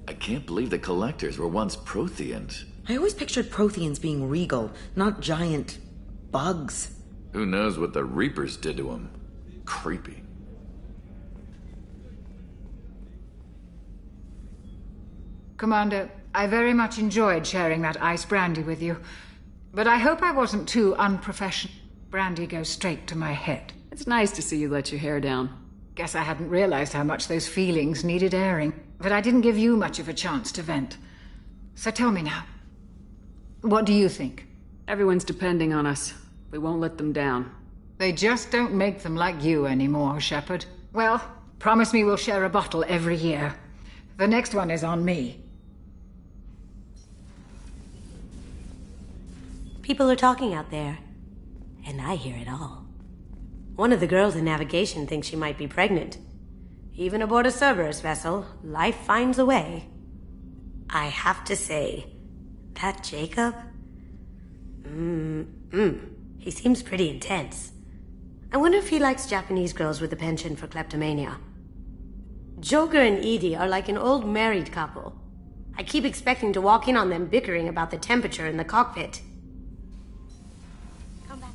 I can't believe the collectors were once Protheans. I always pictured Protheans being regal, not giant bugs. Who knows what the Reapers did to them? Creepy. Commander, I very much enjoyed sharing that ice brandy with you. But I hope I wasn't too unprofessional. Brandy goes straight to my head. It's nice to see you let your hair down. Guess I hadn't realized how much those feelings needed airing. But I didn't give you much of a chance to vent. So tell me now. What do you think? Everyone's depending on us. We won't let them down. They just don't make them like you anymore, Shepard. Well, promise me we'll share a bottle every year. The next one is on me. People are talking out there, and I hear it all. One of the girls in navigation thinks she might be pregnant. Even aboard a Cerberus vessel, life finds a way. I have to say, that Jacob? He seems pretty intense. I wonder if he likes Japanese girls with a penchant for kleptomania. Joker and Edie are like an old married couple. I keep expecting to walk in on them bickering about the temperature in the cockpit. Come back.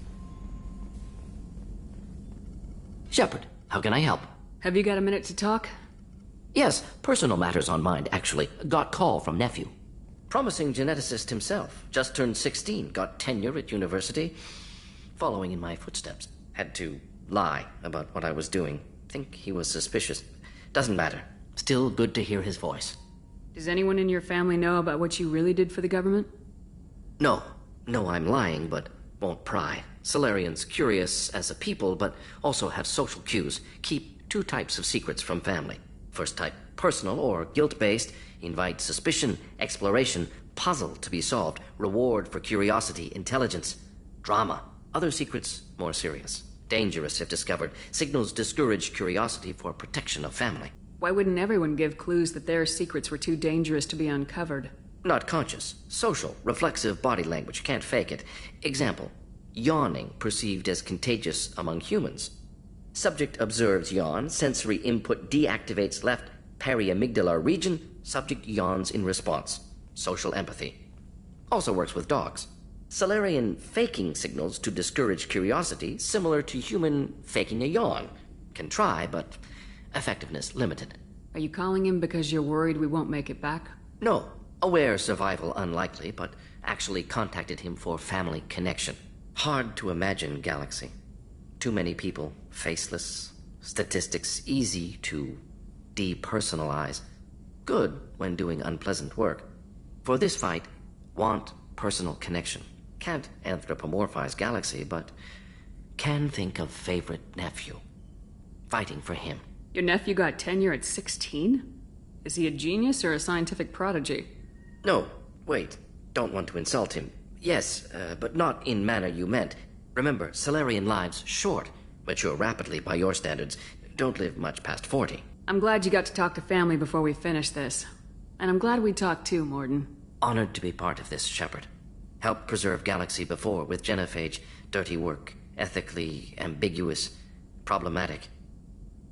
Shepard, how can I help? Have you got a minute to talk? Yes, personal matters on mind, actually. Got call from nephew. Promising geneticist himself. Just turned 16, got tenure at university. Following in my footsteps. Had to lie about what I was doing. Think he was suspicious. Doesn't matter. Still good to hear his voice. Does anyone in your family know about what you really did for the government? No. No, I'm lying, but won't pry. Solarians curious as a people, but also have social cues. Keep two types of secrets from family. First type, personal or guilt-based, invite suspicion, exploration, puzzle to be solved, reward for curiosity, intelligence, drama. Other secrets, more serious. Dangerous if discovered. Signals discourage curiosity for protection of family. Why wouldn't everyone give clues that their secrets were too dangerous to be uncovered? Not conscious. Social, reflexive body language. Can't fake it. Example, yawning perceived as contagious among humans. Subject observes yawn. Sensory input deactivates left periamygdalar region. Subject yawns in response. Social empathy. Also works with dogs. Solarian faking signals to discourage curiosity, similar to human faking a yawn. Can try, but effectiveness limited. Are you calling him because you're worried we won't make it back? No. Aware survival unlikely, but actually contacted him for family connection. Hard to imagine galaxy. Too many people, faceless, statistics easy to depersonalize. Good when doing unpleasant work. For this fight, want personal connection. Can't anthropomorphize galaxy, but can think of favorite nephew. Fighting for him. Your nephew got tenure at 16? Is he a genius or a scientific prodigy? No, wait. Don't want to insult him. Yes, but not in manner you meant. Remember, Solarian lives short. Mature rapidly by your standards. Don't live much past 40. I'm glad you got to talk to family before we finish this. And I'm glad we talked too, Morden. Honored to be part of this, Shepard. Helped preserve Galaxy before with genophage. Dirty work. Ethically ambiguous. Problematic.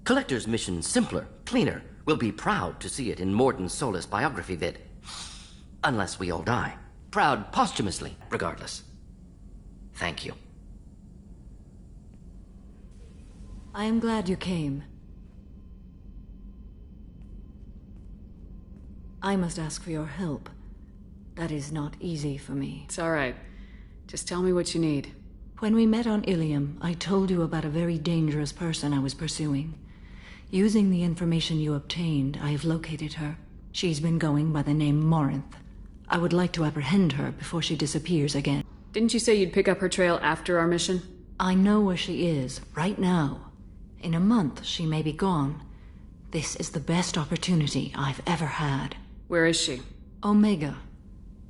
Collector's mission simpler, cleaner. We'll be proud to see it in Morden's Solus biography vid. Unless we all die. Proud posthumously, regardless. Thank you. I am glad you came. I must ask for your help. That is not easy for me. It's all right. Just tell me what you need. When we met on Ilium, I told you about a very dangerous person I was pursuing. Using the information you obtained, I have located her. She's been going by the name Morinth. I would like to apprehend her before she disappears again. Didn't you say you'd pick up her trail after our mission? I know where she is, right now. In a month, she may be gone. This is the best opportunity I've ever had. Where is she? Omega,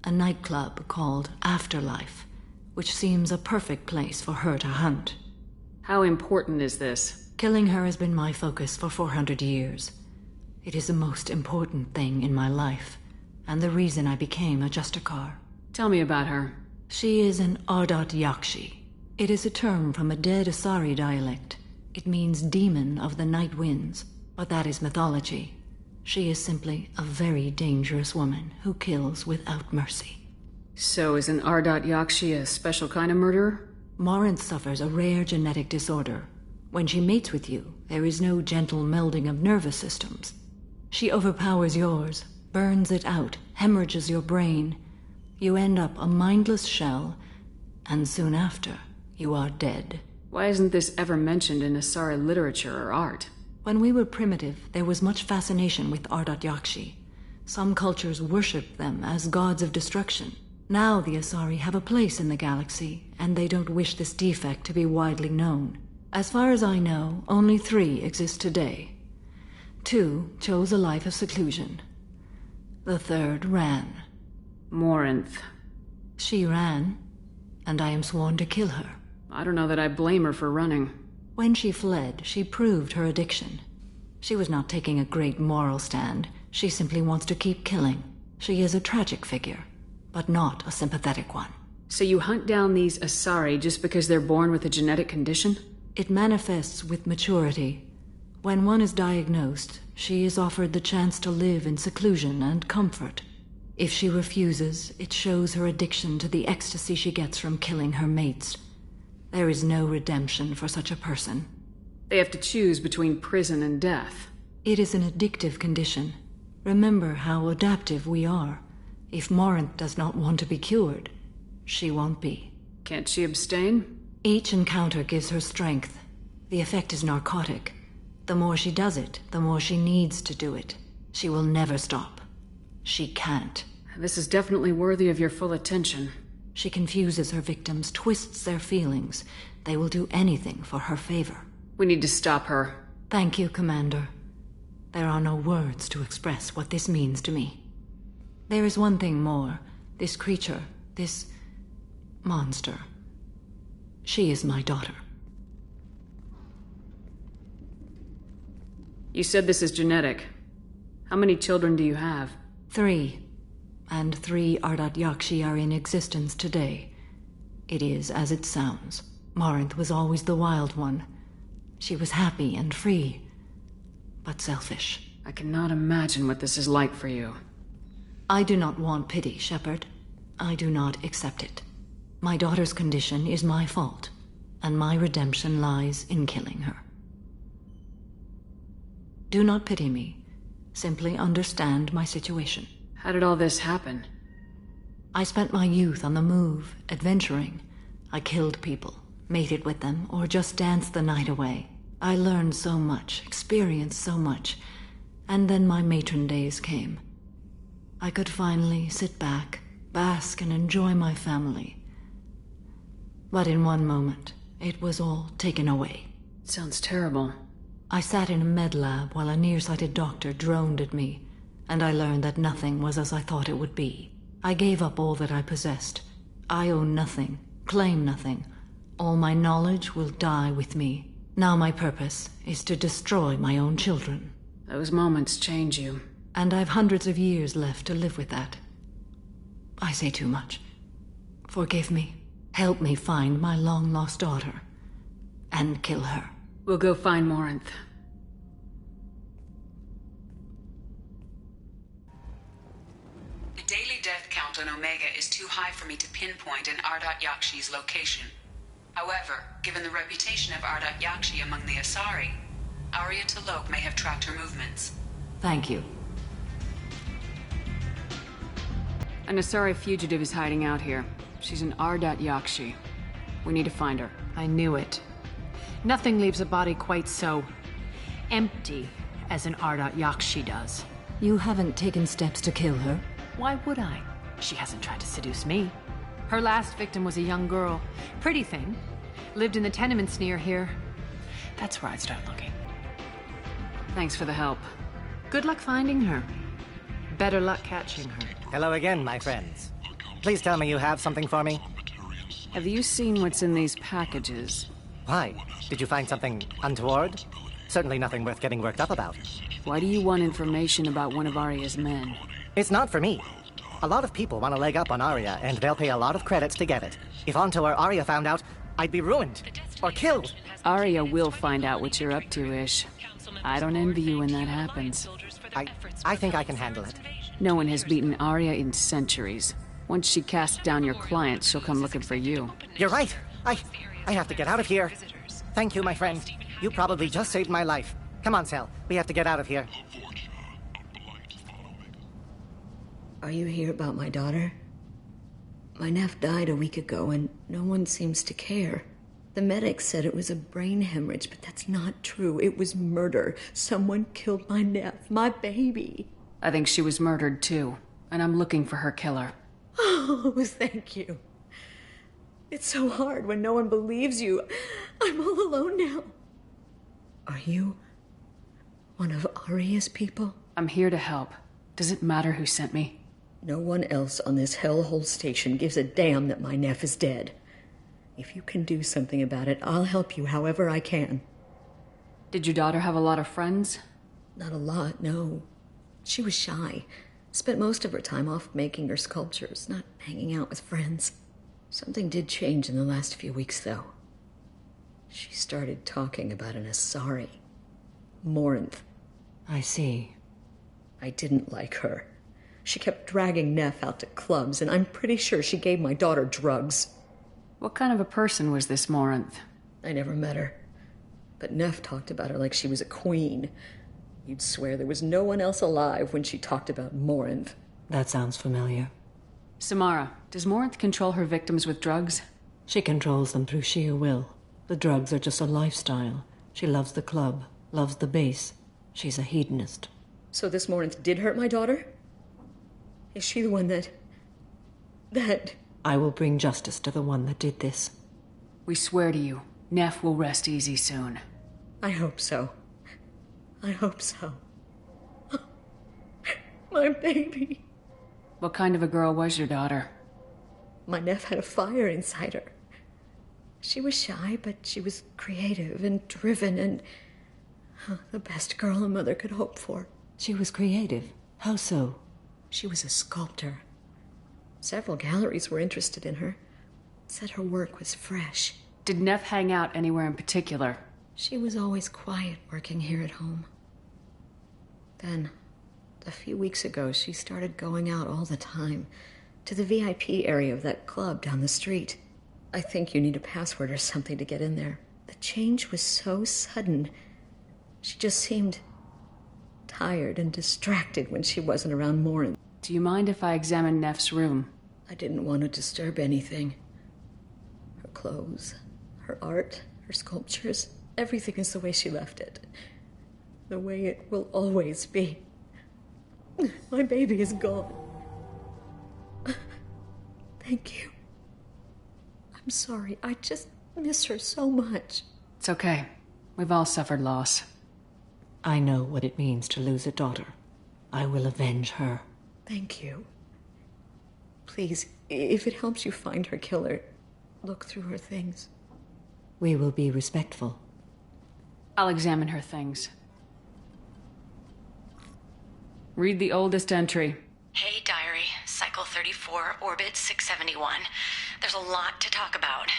a nightclub called Afterlife, which seems a perfect place for her to hunt. How important is this? Killing her has been my focus for 400 years. It is the most important thing in my life, and the reason I became a Justicar. Tell me about her. She is an Ardat Yakshi. It is a term from a dead Asari dialect. It means demon of the night winds, but that is mythology. She is simply a very dangerous woman who kills without mercy. So is an Ardat Yakshi a special kind of murderer? Morinth suffers a rare genetic disorder. When she mates with you, there is no gentle melding of nervous systems. She overpowers yours, burns it out, hemorrhages your brain. You end up a mindless shell, and soon after, you are dead. Why isn't this ever mentioned in Asari literature or art? When we were primitive, there was much fascination with Ardat Yakshi. Some cultures worshipped them as gods of destruction. Now the Asari have a place in the galaxy, and they don't wish this defect to be widely known. As far as I know, only 3 exist today. 2 chose a life of seclusion. The 3rd ran. Morinth. She ran, and I am sworn to kill her. I don't know that I blame her for running. When she fled, she proved her addiction. She was not taking a great moral stand. She simply wants to keep killing. She is a tragic figure, but not a sympathetic one. So you hunt down these Asari just because they're born with a genetic condition? It manifests with maturity. When one is diagnosed, she is offered the chance to live in seclusion and comfort. If she refuses, it shows her addiction to the ecstasy she gets from killing her mates. There is no redemption for such a person. They have to choose between prison and death. It is an addictive condition. Remember how adaptive we are. If Morinth does not want to be cured, she won't be. Can't she abstain? Each encounter gives her strength. The effect is narcotic. The more she does it, the more she needs to do it. She will never stop. She can't. This is definitely worthy of your full attention. She confuses her victims, twists their feelings. They will do anything for her favor. We need to stop her. Thank you, Commander. There are no words to express what this means to me. There is one thing more. This creature, this monster. She is my daughter. You said this is genetic. How many children do you have? 3. And 3 Ardat Yakshi are in existence today. It is as it sounds. Morinth was always the wild one. She was happy and free, but selfish. I cannot imagine what this is like for you. I do not want pity, Shepard. I do not accept it. My daughter's condition is my fault, and my redemption lies in killing her. Do not pity me. Simply understand my situation. How did all this happen? I spent my youth on the move, adventuring. I killed people, mated with them, or just danced the night away. I learned so much, experienced so much, and then my matron days came. I could finally sit back, bask, and enjoy my family. But in one moment, it was all taken away. Sounds terrible. I sat in a med lab while a nearsighted doctor droned at me, and I learned that nothing was as I thought it would be. I gave up all that I possessed. I own nothing, claim nothing. All my knowledge will die with me. Now my purpose is to destroy my own children. Those moments change you. And I've hundreds of years left to live with that. I say too much. Forgive me. Help me find my long-lost daughter. And kill her. We'll go find Morinth. The daily death count on Omega is too high for me to pinpoint an Ardat Yakshi's location. However, given the reputation of Ardat Yakshi among the Asari, Arya T'Loak may have tracked her movements. Thank you. An Asari fugitive is hiding out here. She's an Ardat Yakshi. We need to find her. I knew it. Nothing leaves a body quite so empty as an Ardat Yakshi does. You haven't taken steps to kill her? Why would I? She hasn't tried to seduce me. Her last victim was a young girl. Pretty thing. Lived in the tenements near here. That's where I'd start looking. Thanks for the help. Good luck finding her. Better luck catching her. Hello again, my friends. Please tell me you have something for me. Have you seen what's in these packages? Why? Did you find something untoward? Certainly nothing worth getting worked up about. Why do you want information about one of Arya's men? It's not for me. A lot of people want a leg up on Arya, and they'll pay a lot of credits to get it. If Onto or Arya found out, I'd be ruined. Or killed. Arya will find out what you're up to, Ish. I don't envy you when that happens. I think I can handle it. No one has beaten Arya in centuries. Once she casts down your clients, she'll come looking for you. You're right. I have to get out of here. Thank you, my friend. You probably just saved my life. Come on, Sel. We have to get out of here. Are you here about my daughter? My nephew died a week ago, and no one seems to care. The medics said it was a brain hemorrhage, but that's not true. It was murder. Someone killed my nephew, my baby. I think she was murdered, too. And I'm looking for her killer. Oh, thank you. It's so hard when no one believes you. I'm all alone now. Are you one of Arya's people? I'm here to help. Does it matter who sent me? No one else on this hellhole station gives a damn that my nephew is dead. If you can do something about it, I'll help you however I can. Did your daughter have a lot of friends? Not a lot, no. She was shy. Spent most of her time off making her sculptures, not hanging out with friends. Something did change in the last few weeks, though. She started talking about an Asari. Morinth. I see. I didn't like her. She kept dragging Neff out to clubs, and I'm pretty sure she gave my daughter drugs. What kind of a person was this Morinth? I never met her. But Neff talked about her like she was a queen. You'd swear there was no one else alive when she talked about Morinth. That sounds familiar. Samara, does Morinth control her victims with drugs? She controls them through sheer will. The drugs are just a lifestyle. She loves the club, loves the base. She's a hedonist. So this Morinth did hurt my daughter? Is she the one that... I will bring justice to the one that did this. We swear to you, Neff will rest easy soon. I hope so. I hope so. My baby. What kind of a girl was your daughter? My Neff had a fire inside her. She was shy, but she was creative and driven and the best girl a mother could hope for. She was creative. How so? She was a sculptor. Several galleries were interested in her. Said her work was fresh. Did Neff hang out anywhere in particular? She was always quiet working here at home. Then, a few weeks ago, she started going out all the time to the VIP area of that club down the street. I think you need a password or something to get in there. The change was so sudden. She just seemed tired and distracted when she wasn't around Morin. Do you mind if I examine Neff's room? I didn't want to disturb anything. Her clothes, her art, her sculptures, everything is the way she left it. The way it will always be. My baby is gone. Thank you. I'm sorry. I just miss her so much. It's okay. We've all suffered loss. I know what it means to lose a daughter. I will avenge her. Thank you. Please, if it helps you find her killer, look through her things. We will be respectful. I'll examine her things. Read the oldest entry. Hey, Diary. Cycle 34, Orbit 671. There's a lot to talk about.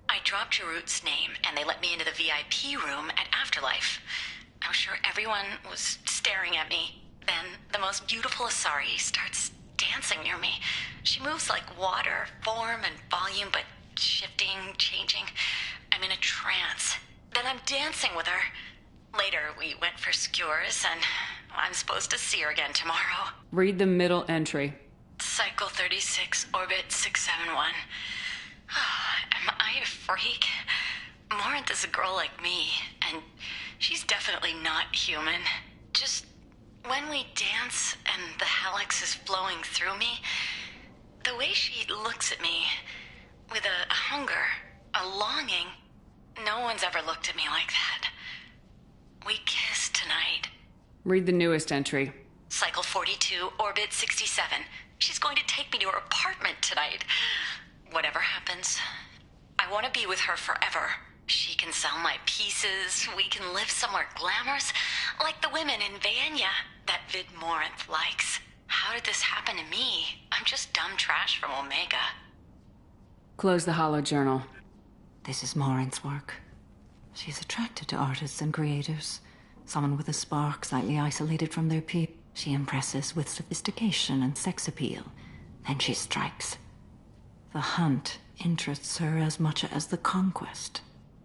I dropped Jarut's name, and they let me into the VIP room at Afterlife. I was sure everyone was staring at me. Then the most beautiful Asari starts dancing near me. She moves like water, form and volume, but shifting, changing. I'm in a trance. Then I'm dancing with her. Later, we went for skewers, and I'm supposed to see her again tomorrow. Read the middle entry. Cycle 36, Orbit 671. Am I a freak? Morinth is a girl like me, and she's definitely not human. Just when we dance and the helix is flowing through me, the way she looks at me with a hunger, a longing, no one's ever looked at me like that. We kissed tonight. Read the newest entry. Cycle 42, Orbit 67. She's going to take me to her apartment tonight. Whatever happens, I want to be with her forever. She can sell my pieces. We can live somewhere glamorous, like the women in Vanya that Vid Morinth likes. How did this happen to me? I'm just dumb trash from Omega. Close the holo journal. This is Morinth's work. She's attracted to artists and creators. Someone with a spark, slightly isolated from their peers. She impresses with sophistication and sex appeal. Then she strikes. The hunt interests her as much as the conquest.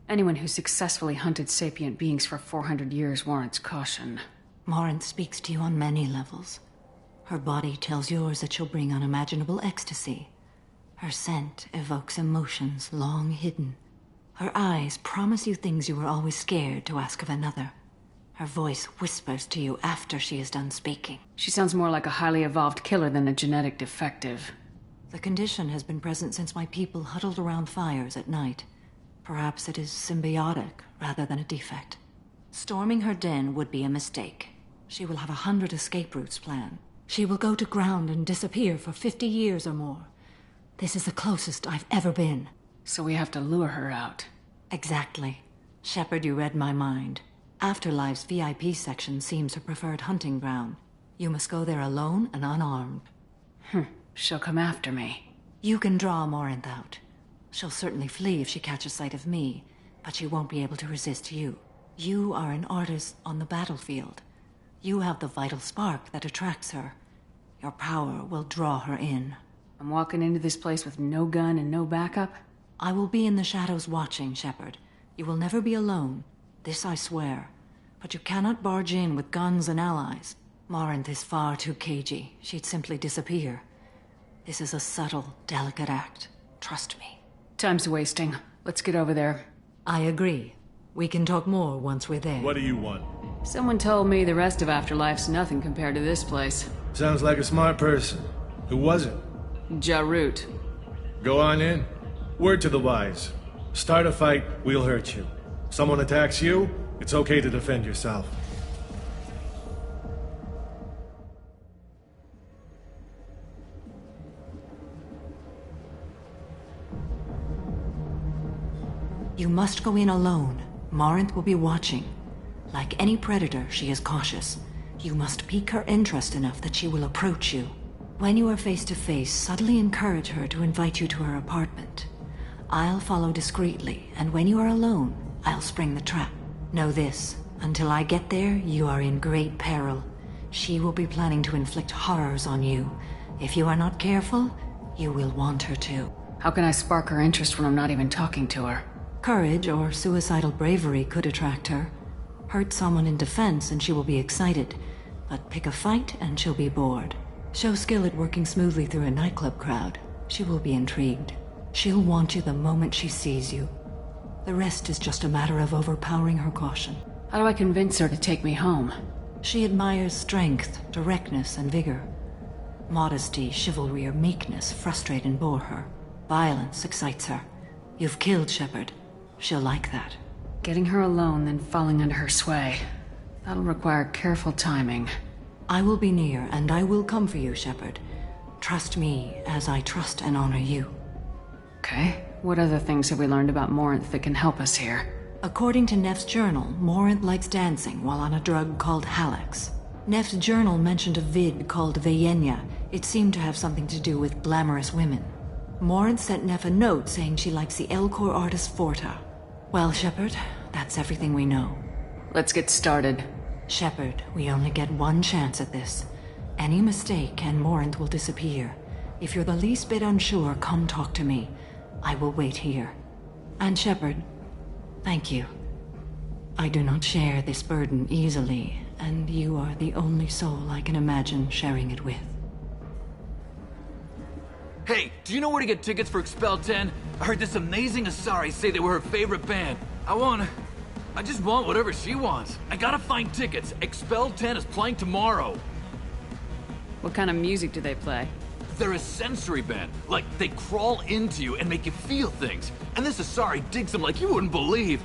Anyone who successfully hunted sapient beings for 400 years warrants caution. Morinth speaks to you on many levels. Her body tells yours that she'll bring unimaginable ecstasy. Her scent evokes emotions long hidden. Her eyes promise you things you were always scared to ask of another. Her voice whispers to you after she is done speaking. She sounds more like a highly evolved killer than a genetic defective. The condition has been present since my people huddled around fires at night. Perhaps it is symbiotic rather than a defect. Storming her den would be a mistake. She will have 100 escape routes planned. She will go to ground and disappear for 50 years or more. This is the closest I've ever been. So we have to lure her out. Exactly. Shepard, you read my mind. Afterlife's VIP section seems her preferred hunting ground. You must go there alone and unarmed. She'll come after me. You can draw Morinth out. She'll certainly flee if she catches sight of me, but she won't be able to resist you. You are an artist on the battlefield. You have the vital spark that attracts her. Your power will draw her in. I'm walking into this place with no gun and no backup? I will be in the shadows watching, Shepard. You will never be alone. This I swear. But you cannot barge in with guns and allies. Morinth is far too cagey. She'd simply disappear. This is a subtle, delicate act. Trust me. Time's wasting. Let's get over there. I agree. We can talk more once we're there. What do you want? Someone told me the rest of Afterlife's nothing compared to this place. Sounds like a smart person. Who was it? Jarut. Go on in. Word to the wise. Start a fight, we'll hurt you. Someone attacks you, it's okay to defend yourself. You must go in alone. Morinth will be watching. Like any predator, she is cautious. You must pique her interest enough that she will approach you. When you are face to face, subtly encourage her to invite you to her apartment. I'll follow discreetly, and when you are alone, I'll spring the trap. Know this, until I get there, you are in great peril. She will be planning to inflict horrors on you. If you are not careful, you will want her to. How can I spark her interest when I'm not even talking to her? Courage or suicidal bravery could attract her. Hurt someone in defense and she will be excited, but pick a fight and she'll be bored. Show skill at working smoothly through a nightclub crowd. She will be intrigued. She'll want you the moment she sees you. The rest is just a matter of overpowering her caution. How do I convince her to take me home? She admires strength, directness, and vigor. Modesty, chivalry, or meekness frustrate and bore her. Violence excites her. You've killed Shepard. She'll like that. Getting her alone, then falling under her sway. That'll require careful timing. I will be near, and I will come for you, Shepard. Trust me as I trust and honor you. Okay. What other things have we learned about Morinth that can help us here? According to Neff's journal, Morinth likes dancing while on a drug called Halax. Neff's journal mentioned a vid called Vayenya. It seemed to have something to do with glamorous women. Morinth sent Neff a note saying she likes the Elcor artist Forta. Well, Shepard, that's everything we know. Let's get started. Shepard, we only get one chance at this. Any mistake and Morinth will disappear. If you're the least bit unsure, come talk to me. I will wait here. And Shepard, thank you. I do not share this burden easily, and you are the only soul I can imagine sharing it with. Hey, do you know where to get tickets for Expel 10? I heard this amazing Asari say they were her favorite band. I just want whatever she wants. I gotta find tickets. Expel 10 is playing tomorrow. What kind of music do they play? They're a sensory band. Like, they crawl into you and make you feel things. And this Asari digs them like you wouldn't believe.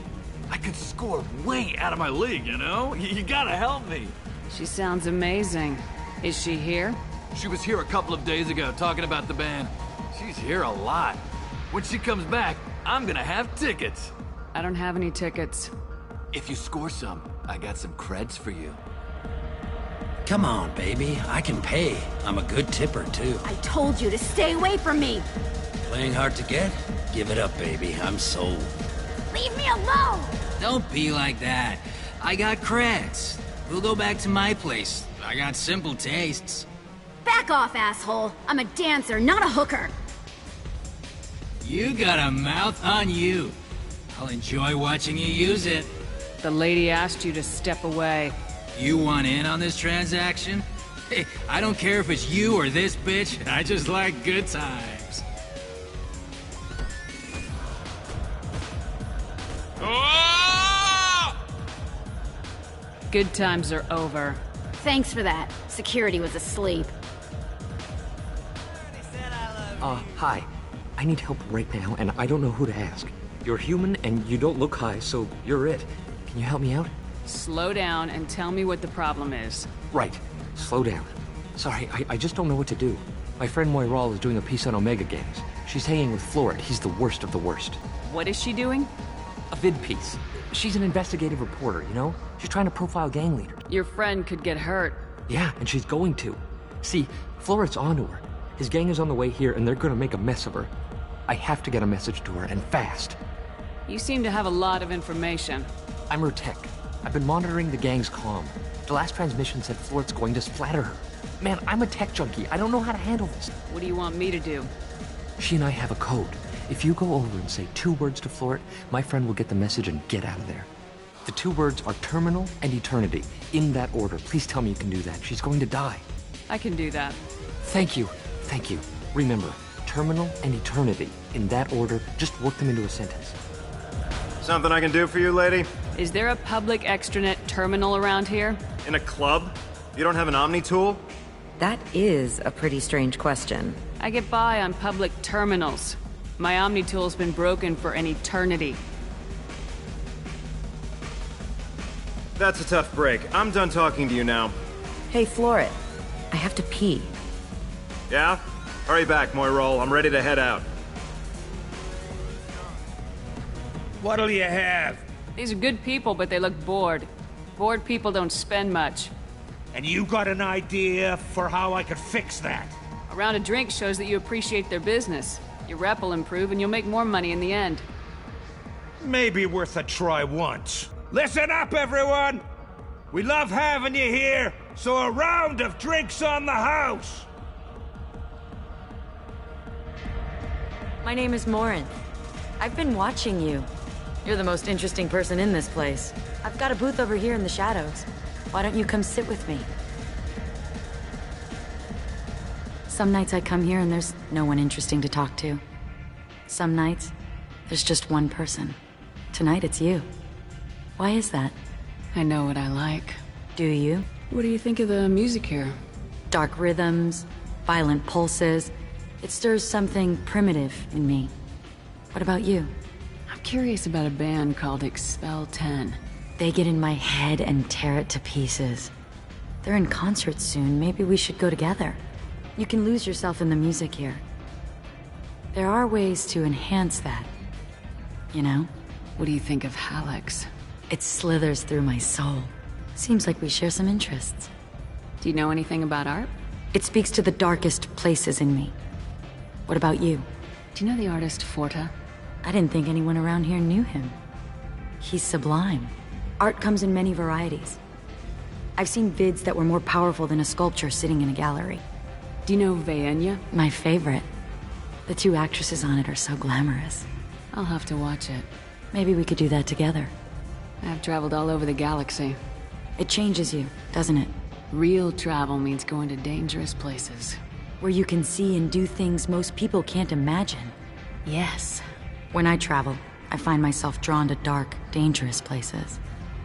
I could score way out of my league, you know? You gotta help me. She sounds amazing. Is she here? She was here a couple of days ago talking about the band. She's here a lot. When she comes back, I'm gonna have tickets. I don't have any tickets. If you score some, I got some creds for you. Come on, baby. I can pay. I'm a good tipper, too. I told you to stay away from me! Playing hard to get? Give it up, baby. I'm sold. Leave me alone! Don't be like that. I got creds. We'll go back to my place. I got simple tastes. Back off, asshole! I'm a dancer, not a hooker! You got a mouth on you. I'll enjoy watching you use it. The lady asked you to step away. You want in on this transaction? Hey, I don't care if it's you or this bitch. I just like good times. Good times are over. Thanks for that. Security was asleep. Hi. I need help right now, and I don't know who to ask. You're human, and you don't look high, so you're it. Can you help me out? Slow down and tell me what the problem is. Right. Slow down. Sorry, I just don't know what to do. My friend Moiral is doing a piece on Omega gangs. She's hanging with Florid. He's the worst of the worst. What is she doing? A vid piece. She's an investigative reporter, you know? She's trying to profile gang leaders. Your friend could get hurt. Yeah, and she's going to. See, Florid's onto her. His gang is on the way here, and they're gonna make a mess of her. I have to get a message to her, and fast. You seem to have a lot of information. I'm her tech. I've been monitoring the gang's comm. The last transmission said Florid's going to splatter her. Man, I'm a tech junkie. I don't know how to handle this. What do you want me to do? She and I have a code. If you go over and say 2 words to Florid, my friend will get the message and get out of there. The 2 words are terminal and eternity. In that order. Please tell me you can do that. She's going to die. I can do that. Thank you. Thank you. Remember, terminal and eternity. In that order, just work them into a sentence. Something I can do for you, lady? Is there a public extranet terminal around here? In a club? You don't have an Omni tool? That is a pretty strange question. I get by on public terminals. My Omni tool's been broken for an eternity. That's a tough break. I'm done talking to you now. Hey, Florid. I have to pee. Yeah? Hurry back, Moiral. I'm ready to head out. What'll you have? These are good people, but they look bored. Bored people don't spend much. And you got an idea for how I could fix that? A round of drinks shows that you appreciate their business. Your rep will improve and you'll make more money in the end. Maybe worth a try once. Listen up, everyone! We love having you here, so a round of drinks on the house! My name is Morin. I've been watching you. You're the most interesting person in this place. I've got a booth over here in the shadows. Why don't you come sit with me? Some nights I come here and there's no one interesting to talk to. Some nights, there's just one person. Tonight it's you. Why is that? I know what I like. Do you? What do you think of the music here? Dark rhythms, violent pulses. It stirs something primitive in me. What about you? I'm curious about a band called Expel 10. They get in my head and tear it to pieces. They're in concert soon. Maybe we should go together. You can lose yourself in the music here. There are ways to enhance that. You know? What do you think of Hallex? It slithers through my soul. Seems like we share some interests. Do you know anything about art? It speaks to the darkest places in me. What about you? Do you know the artist Forta? I didn't think anyone around here knew him. He's sublime. Art comes in many varieties. I've seen vids that were more powerful than a sculpture sitting in a gallery. Do you know Vaenya? My favorite. The 2 actresses on it are so glamorous. I'll have to watch it. Maybe we could do that together. I've traveled all over the galaxy. It changes you, doesn't it? Real travel means going to dangerous places. Where you can see and do things most people can't imagine. Yes. When I travel, I find myself drawn to dark, dangerous places.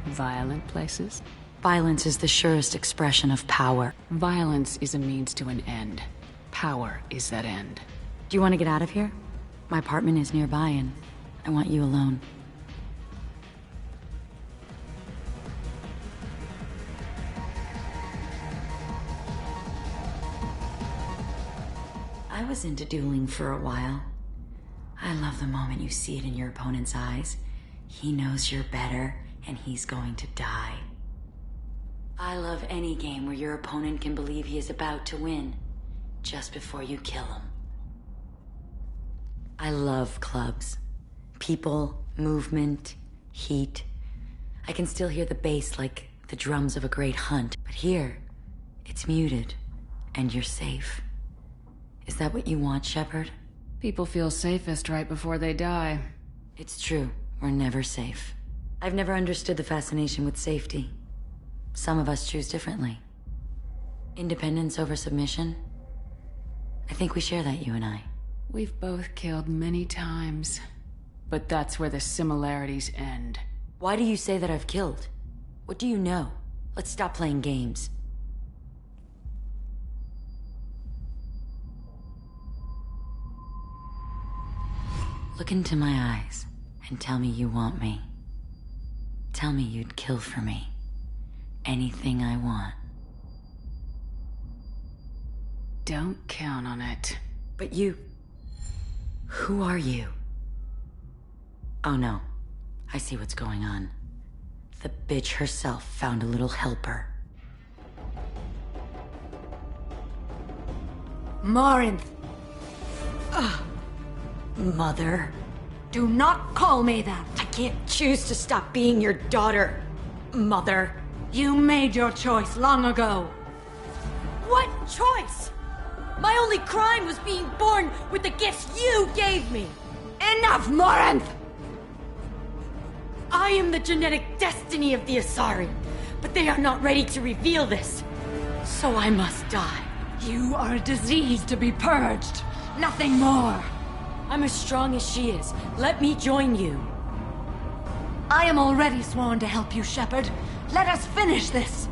Violent places? Violence is the surest expression of power. Violence is a means to an end. Power is that end. Do you want to get out of here? My apartment is nearby and I want you alone. I was into dueling for a while. I love the moment you see it in your opponent's eyes. He knows you're better, and he's going to die. I love any game where your opponent can believe he is about to win, just before you kill him. I love clubs. People, movement, heat. I can still hear the bass like the drums of a great hunt, but here, it's muted, and you're safe. Is that what you want, Shepard? People feel safest right before they die. It's true. We're never safe. I've never understood the fascination with safety. Some of us choose differently. Independence over submission? I think we share that, you and I. We've both killed many times. But that's where the similarities end. Why do you say that I've killed? What do you know? Let's stop playing games. Look into my eyes and tell me you want me. Tell me you'd kill for me. Anything I want. Don't count on it. But you... Who are you? Oh no. I see what's going on. The bitch herself found a little helper. Morinth! Mother. Do not call me that! I can't choose to stop being your daughter, Mother. You made your choice long ago. What choice? My only crime was being born with the gifts you gave me. Enough, Morinth! I am the genetic destiny of the Asari, but they are not ready to reveal this. So I must die. You are a disease to be purged. Nothing more. I'm as strong as she is. Let me join you. I am already sworn to help you, Shepard. Let us finish this.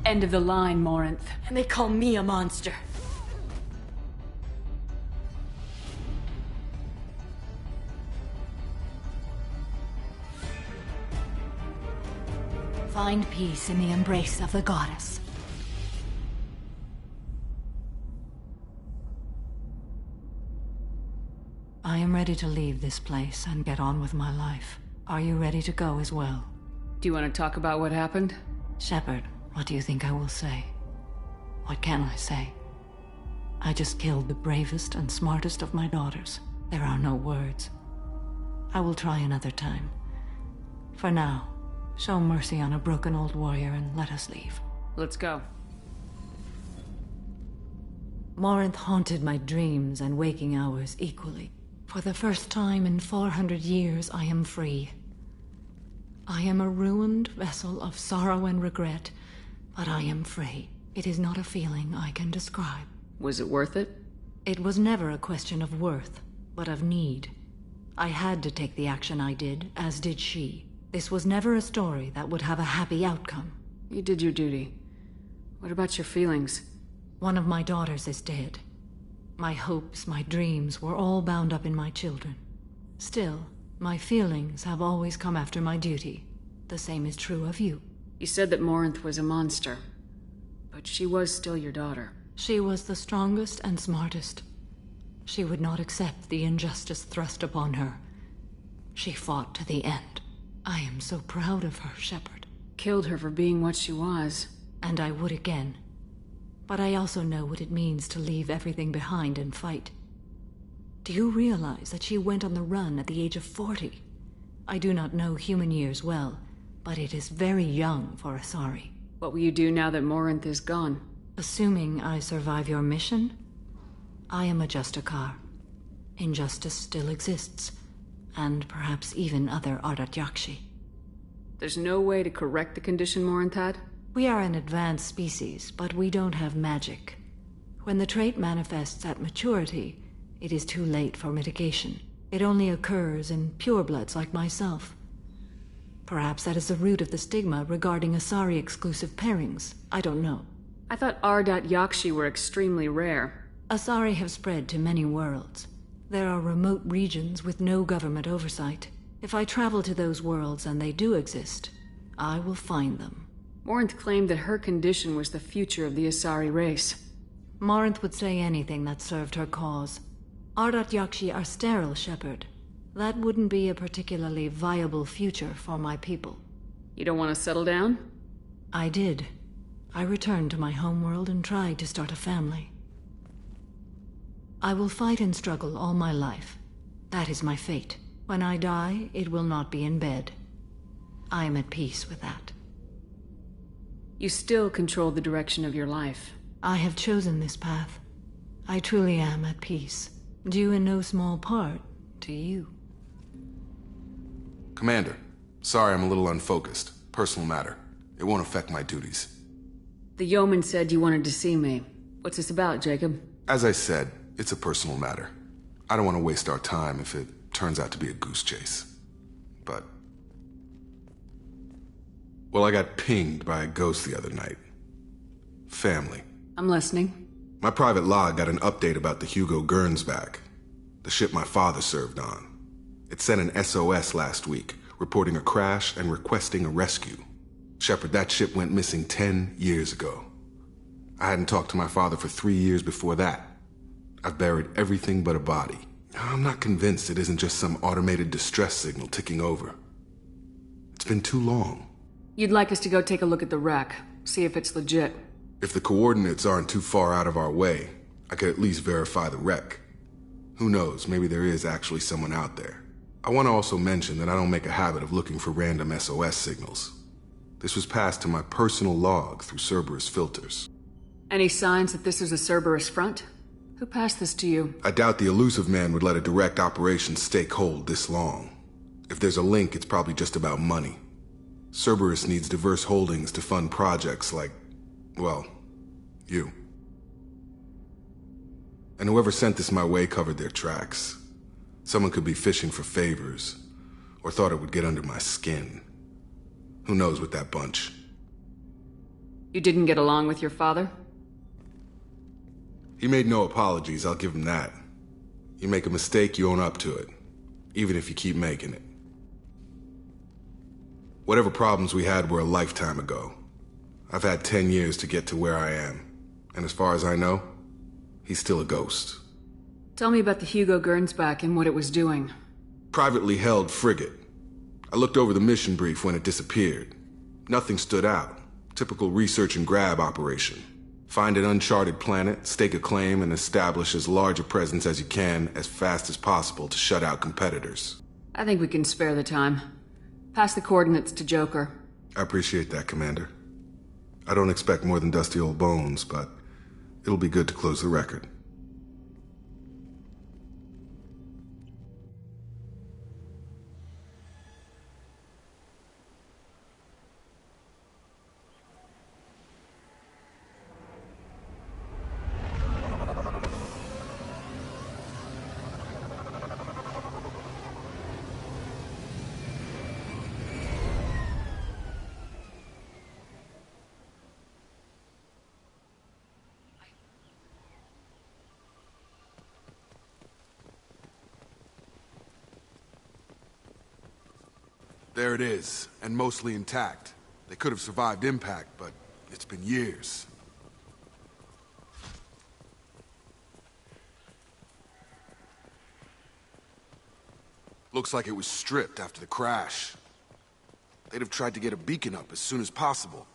End of the line, Morinth. And they call me a monster. Find peace in the embrace of the goddess. I am ready to leave this place and get on with my life. Are you ready to go as well? Do you want to talk about what happened? Shepard, what do you think I will say? What can I say? I just killed the bravest and smartest of my daughters. There are no words. I will try another time. For now, show mercy on a broken old warrior and let us leave. Let's go. Morinth haunted my dreams and waking hours equally. For the first time in 400 years, I am free. I am a ruined vessel of sorrow and regret, but I am free. It is not a feeling I can describe. Was it worth it? It was never a question of worth, but of need. I had to take the action I did, as did she. This was never a story that would have a happy outcome. You did your duty. What about your feelings? One of my daughters is dead. My hopes, my dreams were all bound up in my children. Still, my feelings have always come after my duty. The same is true of you. You said that Morinth was a monster, but she was still your daughter. She was the strongest and smartest. She would not accept the injustice thrust upon her. She fought to the end. I am so proud of her, Shepard. Killed her for being what she was. And I would again. But I also know what it means to leave everything behind and fight. Do you realize that she went on the run at the age of 40? I do not know human years well, but it is very young for Asari. What will you do now that Morinth is gone? Assuming I survive your mission, I am a Justicar. Injustice still exists, and perhaps even other Ardat Yakshi. There's no way to correct the condition Morinth had? We are an advanced species, but we don't have magic. When the trait manifests at maturity, it is too late for mitigation. It only occurs in purebloods like myself. Perhaps that is the root of the stigma regarding Asari-exclusive pairings. I don't know. I thought Ardat Yakshi were extremely rare. Asari have spread to many worlds. There are remote regions with no government oversight. If I travel to those worlds and they do exist, I will find them. Morinth claimed that her condition was the future of the Asari race. Morinth would say anything that served her cause. Ardat Yakshi are sterile, Shepard. That wouldn't be a particularly viable future for my people. You don't want to settle down? I did. I returned to my homeworld and tried to start a family. I will fight and struggle all my life. That is my fate. When I die, it will not be in bed. I am at peace with that. You still control the direction of your life. I have chosen this path. I truly am at peace. Due in no small part to you. Commander, sorry I'm a little unfocused. Personal matter. It won't affect my duties. The yeoman said you wanted to see me. What's this about, Jacob? As I said, it's a personal matter. I don't want to waste our time if it turns out to be a goose chase. But... well, I got pinged by a ghost the other night. Family. I'm listening. My private log got an update about the Hugo Gernsback, the ship my father served on. It sent an SOS last week, reporting a crash and requesting a rescue. Shepard, that ship went missing 10 years ago. I hadn't talked to my father for 3 years before that. I've buried everything but a body. I'm not convinced it isn't just some automated distress signal ticking over. It's been too long. You'd like us to go take a look at the wreck, see if it's legit. If the coordinates aren't too far out of our way, I could at least verify the wreck. Who knows, maybe there is actually someone out there. I want to also mention that I don't make a habit of looking for random SOS signals. This was passed to my personal log through Cerberus filters. Any signs that this is a Cerberus front? Who passed this to you? I doubt the elusive man would let a direct operation stake hold this long. If there's a link, it's probably just about money. Cerberus needs diverse holdings to fund projects like, well, you. And whoever sent this my way covered their tracks. Someone could be fishing for favors, or thought it would get under my skin. Who knows with that bunch? You didn't get along with your father? He made no apologies, I'll give him that. You make a mistake, you own up to it, even if you keep making it. Whatever problems we had were a lifetime ago. I've had 10 years to get to where I am, and as far as I know, he's still a ghost. Tell me about the Hugo Gernsback and what it was doing. Privately held frigate. I looked over the mission brief when it disappeared. Nothing stood out. Typical research and grab operation. Find an uncharted planet, stake a claim, and establish as large a presence as you can as fast as possible to shut out competitors. I think we can spare the time. Pass the coordinates to Joker. I appreciate that, Commander. I don't expect more than dusty old bones, but it'll be good to close the record. There it is, and mostly intact. They could have survived impact, but it's been years. Looks like it was stripped after the crash. They'd have tried to get a beacon up as soon as possible.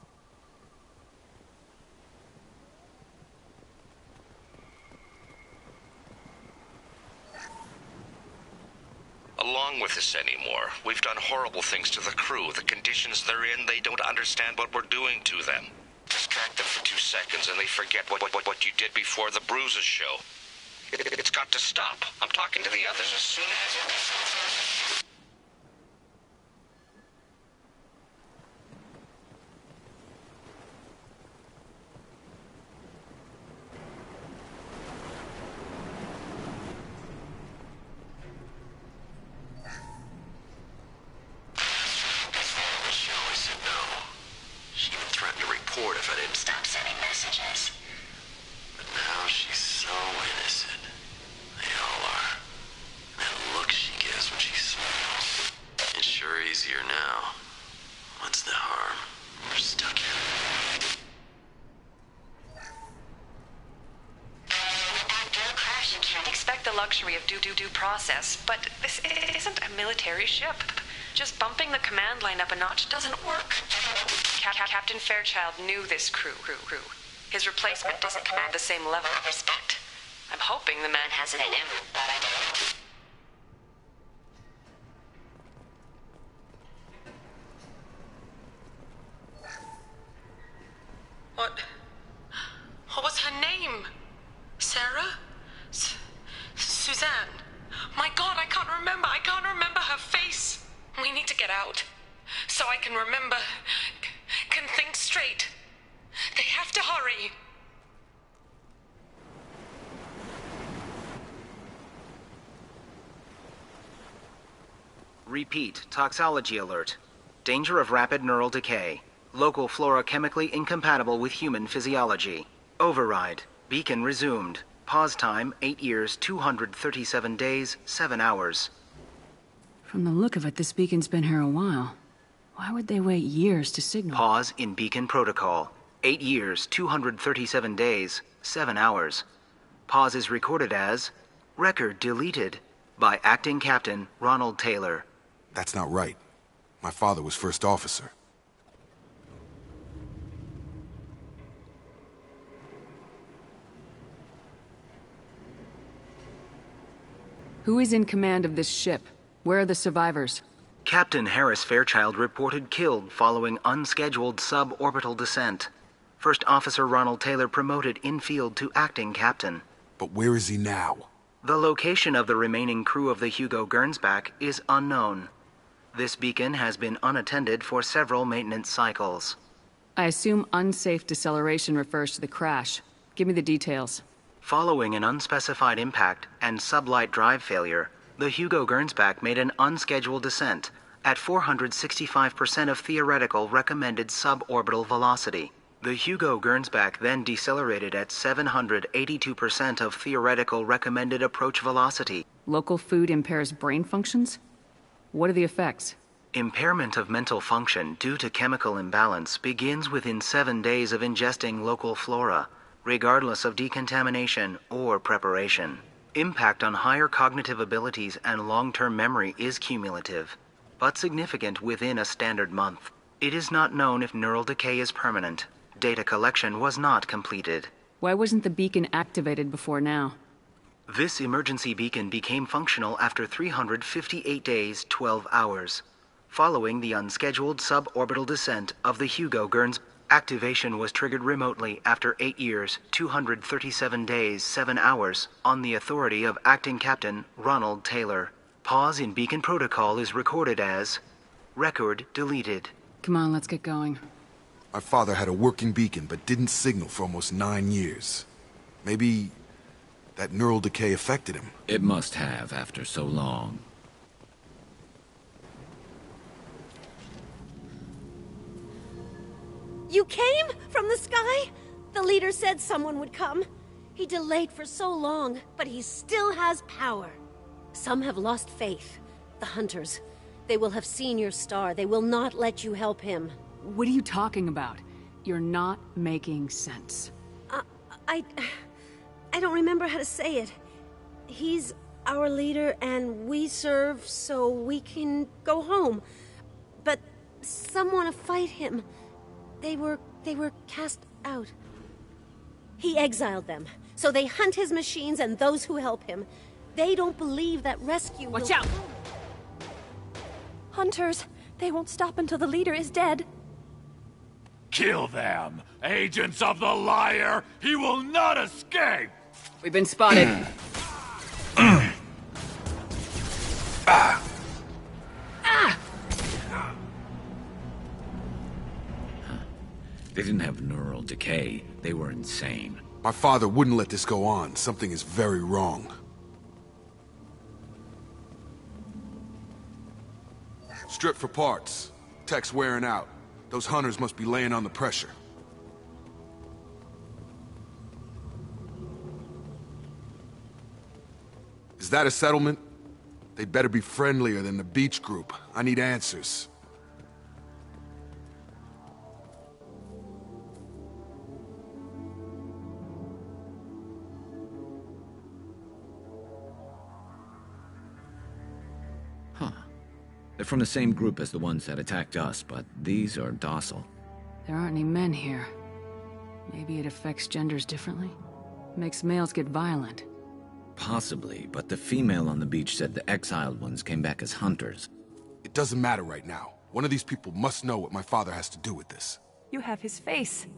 Along with this anymore. We've done horrible things to the crew. The conditions they're in, they don't understand what we're doing to them. Distract them for 2 seconds and they forget what you did before the bruises show. It's got to stop. I'm talking to the others as soon as... luxury of due process, but this isn't a military ship. Just bumping the command line up a notch doesn't work. Captain Fairchild knew this crew. His replacement doesn't command the same level of respect. I'm hoping the man has it in him. What was her name? Sarah? Suzanne? My God, I can't remember. I can't remember her face. We need to get out. So I can remember. Can think straight. They have to hurry. Repeat, toxology alert. Danger of rapid neural decay. Local flora chemically incompatible with human physiology. Override. Beacon resumed. Pause time, 8 years, 237 days, 7 hours. From the look of it, this beacon's been here a while. Why would they wait years to signal? Pause in beacon protocol. 8 years, 237 days, 7 hours. Pause is recorded as record deleted by Acting Captain Ronald Taylor. That's not right. My father was first officer. Who is in command of this ship? Where are the survivors? Captain Harris Fairchild reported killed following unscheduled suborbital descent. First Officer Ronald Taylor promoted in-field to acting captain. But where is he now? The location of the remaining crew of the Hugo Gernsback is unknown. This beacon has been unattended for several maintenance cycles. I assume unsafe deceleration refers to the crash. Give me the details. Following an unspecified impact and sublight drive failure, the Hugo Gernsback made an unscheduled descent at 465% of theoretical recommended suborbital velocity. The Hugo Gernsback then decelerated at 782% of theoretical recommended approach velocity. Local food impairs brain functions? What are the effects? Impairment of mental function due to chemical imbalance begins within 7 days of ingesting local flora, regardless of decontamination or preparation. Impact on higher cognitive abilities and long-term memory is cumulative, but significant within a standard month. It is not known if neural decay is permanent. Data collection was not completed. Why wasn't the beacon activated before now? This emergency beacon became functional after 358 days, 12 hours, following the unscheduled suborbital descent of the Hugo Gerns. Activation was triggered remotely after 8 years, 237 days, 7 hours, on the authority of Acting Captain Ronald Taylor. Pause in beacon protocol is recorded as record deleted. Come on, let's get going. My father had a working beacon, but didn't signal for almost 9 years. Maybe that neural decay affected him. It must have after so long. You came from the sky? The leader said someone would come. He delayed for so long, but he still has power. Some have lost faith. The hunters. They will have seen your star. They will not let you help him. What are you talking about? You're not making sense. I don't remember how to say it. He's our leader and we serve so we can go home. But some want to fight him. They were cast out. He exiled them, so they hunt his machines and those who help him. They don't believe that rescue will... Watch out! Hunters, they won't stop until the leader is dead. Kill them! Agents of the liar! He will not escape! We've been spotted. They didn't have neural decay. They were insane. My father wouldn't let this go on. Something is very wrong. Strip for parts. Tech's wearing out. Those hunters must be laying on the pressure. Is that a settlement? They'd better be friendlier than the beach group. I need answers. They're from the same group as the ones that attacked us, but these are docile. There aren't any men here. Maybe it affects genders differently? Makes males get violent. Possibly, but the female on the beach said the exiled ones came back as hunters. It doesn't matter right now. One of these people must know what my father has to do with this. You have his face.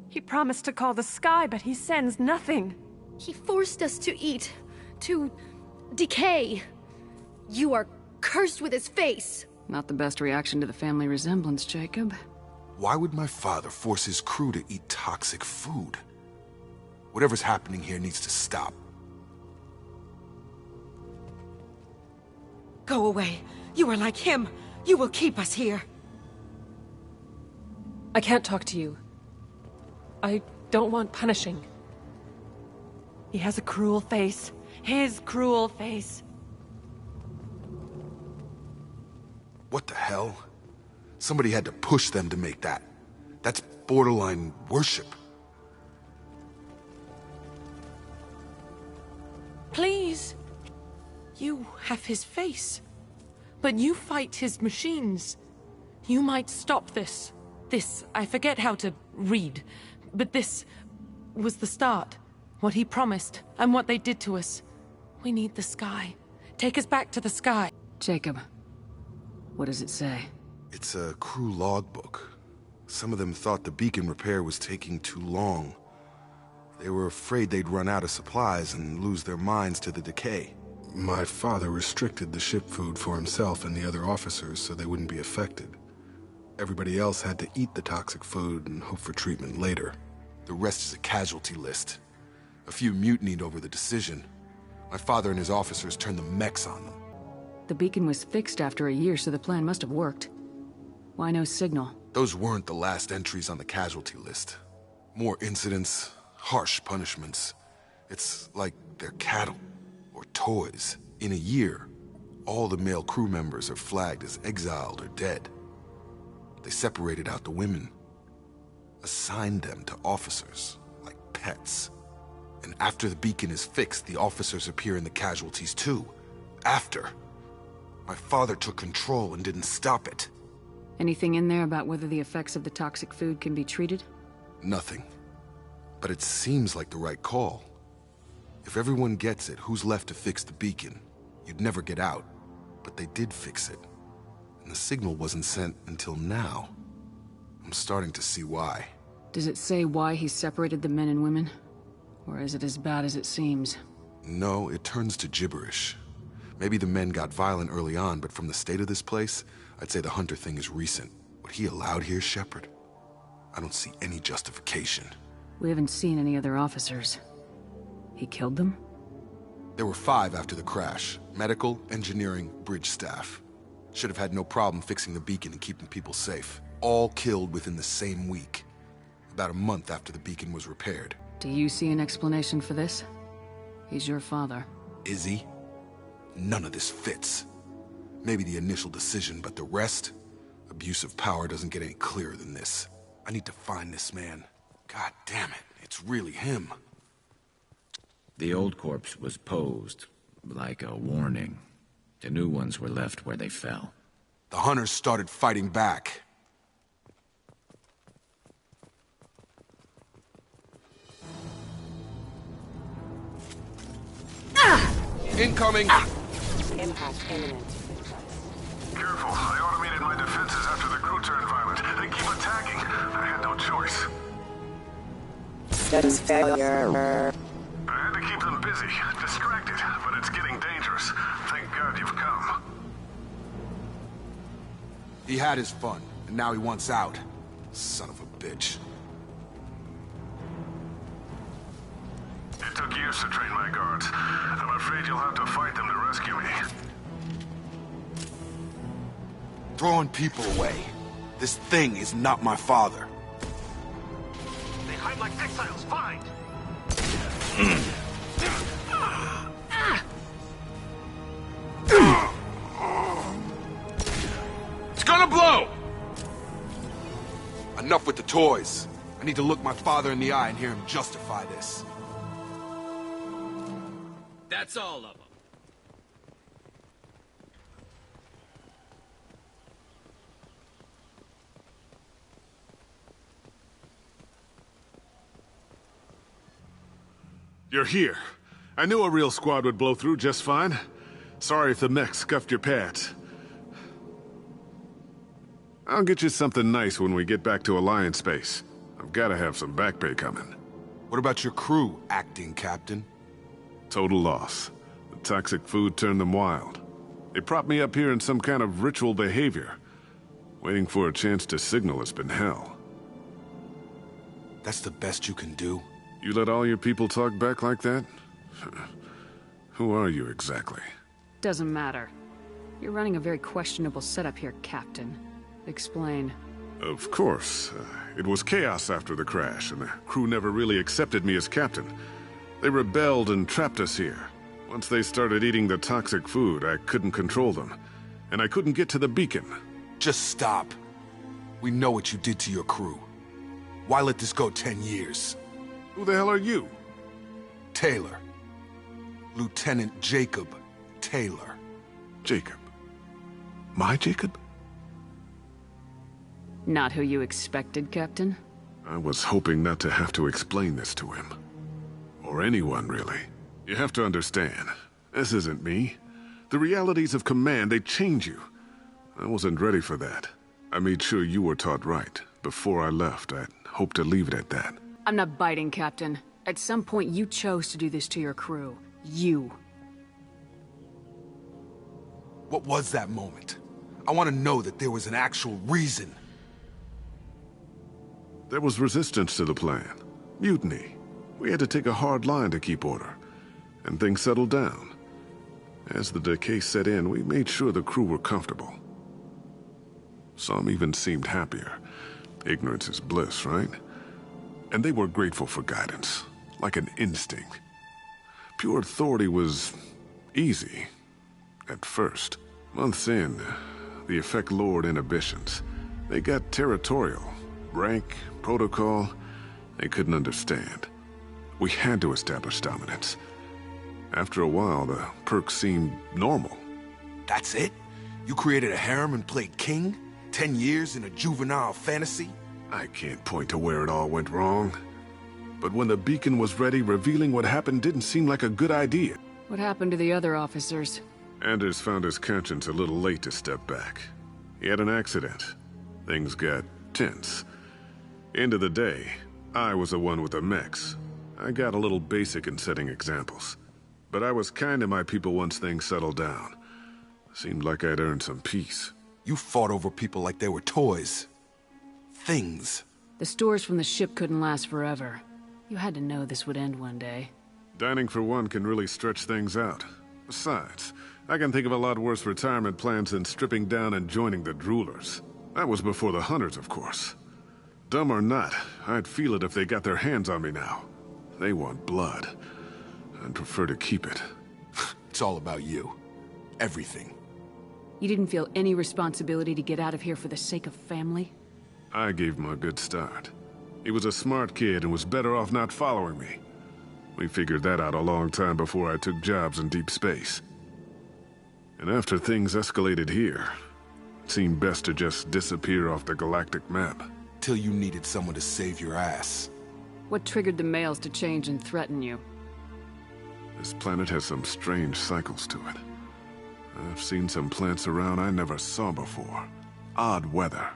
He promised to call the sky, but he sends nothing. He forced us to eat, to decay. You are cursed with his face. Not the best reaction to the family resemblance, Jacob. Why would my father force his crew to eat toxic food? Whatever's happening here needs to stop. Go away. You are like him. You will keep us here. I can't talk to you. I don't want punishing. He has a cruel face. His cruel face. What the hell? Somebody had to push them to make that. That's borderline worship. Please. You have his face. But you fight his machines. You might stop this. This, I forget how to read. But this was the start. What he promised, and what they did to us. We need the sky. Take us back to the sky. Jacob, what does it say? It's a crew logbook. Some of them thought the beacon repair was taking too long. They were afraid they'd run out of supplies and lose their minds to the decay. My father restricted the ship food for himself and the other officers so they wouldn't be affected. Everybody else had to eat the toxic food and hope for treatment later. The rest is a casualty list. A few mutinied over the decision. My father and his officers turned the mechs on them. The beacon was fixed after a year, so the plan must have worked. Why no signal? Those weren't the last entries on the casualty list. More incidents, harsh punishments. It's like they're cattle. Or toys. In a year, all the male crew members are flagged as exiled or dead. They separated out the women, assigned them to officers, like pets. And after the beacon is fixed, the officers appear in the casualties too. After. My father took control and didn't stop it. Anything in there about whether the effects of the toxic food can be treated? Nothing. But it seems like the right call. If everyone gets it, who's left to fix the beacon? You'd never get out. But they did fix it. And the signal wasn't sent until now. I'm starting to see why. Does it say why he separated the men and women? Or is it as bad as it seems? No, it turns to gibberish. Maybe the men got violent early on, but from the state of this place, I'd say the Hunter thing is recent. What he allowed here, Shepard? I don't see any justification. We haven't seen any other officers. He killed them? There were 5 after the crash. Medical, engineering, bridge staff. Should have had no problem fixing the beacon and keeping people safe. All killed within the same week. About a month after the beacon was repaired. Do you see an explanation for this? He's your father. Is he? None of this fits. Maybe the initial decision, but the rest? Abuse of power doesn't get any clearer than this. I need to find this man. God damn it, it's really him. The old corpse was posed, like a warning. The new ones were left where they fell. The hunters started fighting back. Incoming! Impact imminent. Careful, I automated my defenses after the crew turned violent. They keep attacking. I had no choice. Systems failure. I had to keep them busy, distracted, but it's getting dangerous. Thank God you've come. He had his fun, and now he wants out. Son of a bitch. It took years to train my guards. I'm afraid you'll have to fight them to rescue me. Throwing people away. This thing is not my father. They hide like exiles, find! It's gonna blow! Enough with the toys. I need to look my father in the eye and hear him justify this. That's all of them. You're here. I knew a real squad would blow through just fine. Sorry if the mech scuffed your pads. I'll get you something nice when we get back to Alliance space. I've gotta have some back pay coming. What about your crew, acting captain? Total loss. The toxic food turned them wild. They propped me up here in some kind of ritual behavior. Waiting for a chance to signal has been hell. That's the best you can do? You let all your people talk back like that? Who are you exactly? Doesn't matter. You're running a very questionable setup here, Captain. Explain. Of course. It was chaos after the crash, and the crew never really accepted me as captain. They rebelled and trapped us here. Once they started eating the toxic food, I couldn't control them. And I couldn't get to the beacon. Just stop. We know what you did to your crew. Why let this go 10 years? Who the hell are you? Taylor. Lieutenant Jacob Taylor. Jacob? My Jacob? Not who you expected, Captain? I was hoping not to have to explain this to him. Or anyone, really. You have to understand, this isn't me. The realities of command, they change you. I wasn't ready for that. I made sure you were taught right. Before I left, I'd hoped to leave it at that. I'm not biting, Captain. At some point, you chose to do this to your crew. You. What was that moment? I want to know that there was an actual reason. There was resistance to the plan. Mutiny. We had to take a hard line to keep order. And things settled down. As the decay set in, we made sure the crew were comfortable. Some even seemed happier. Ignorance is bliss, right? And they were grateful for guidance, like an instinct. Pure authority was easy, at first. Months in, the effect lowered inhibitions. They got territorial. Rank, protocol, they couldn't understand. We had to establish dominance. After a while, the perks seemed normal. That's it? You created a harem and played king? 10 years in a juvenile fantasy? I can't point to where it all went wrong. But when the beacon was ready, revealing what happened didn't seem like a good idea. What happened to the other officers? Anders found his conscience a little late to step back. He had an accident. Things got tense. End of the day, I was the one with the mechs. I got a little basic in setting examples. But I was kind to my people once things settled down. Seemed like I'd earned some peace. You fought over people like they were toys. Things. The stores from the ship couldn't last forever. You had to know this would end one day. Dining for one can really stretch things out. Besides, I can think of a lot worse retirement plans than stripping down and joining the droolers. That was before the hunters, of course. Dumb or not, I'd feel it if they got their hands on me now. They want blood. I'd prefer to keep it. It's all about you. Everything. You didn't feel any responsibility to get out of here for the sake of family? I gave him a good start. He was a smart kid and was better off not following me. We figured that out a long time before I took jobs in deep space. And after things escalated here, it seemed best to just disappear off the galactic map. Till you needed someone to save your ass. What triggered the males to change and threaten you? This planet has some strange cycles to it. I've seen some plants around I never saw before. Odd weather.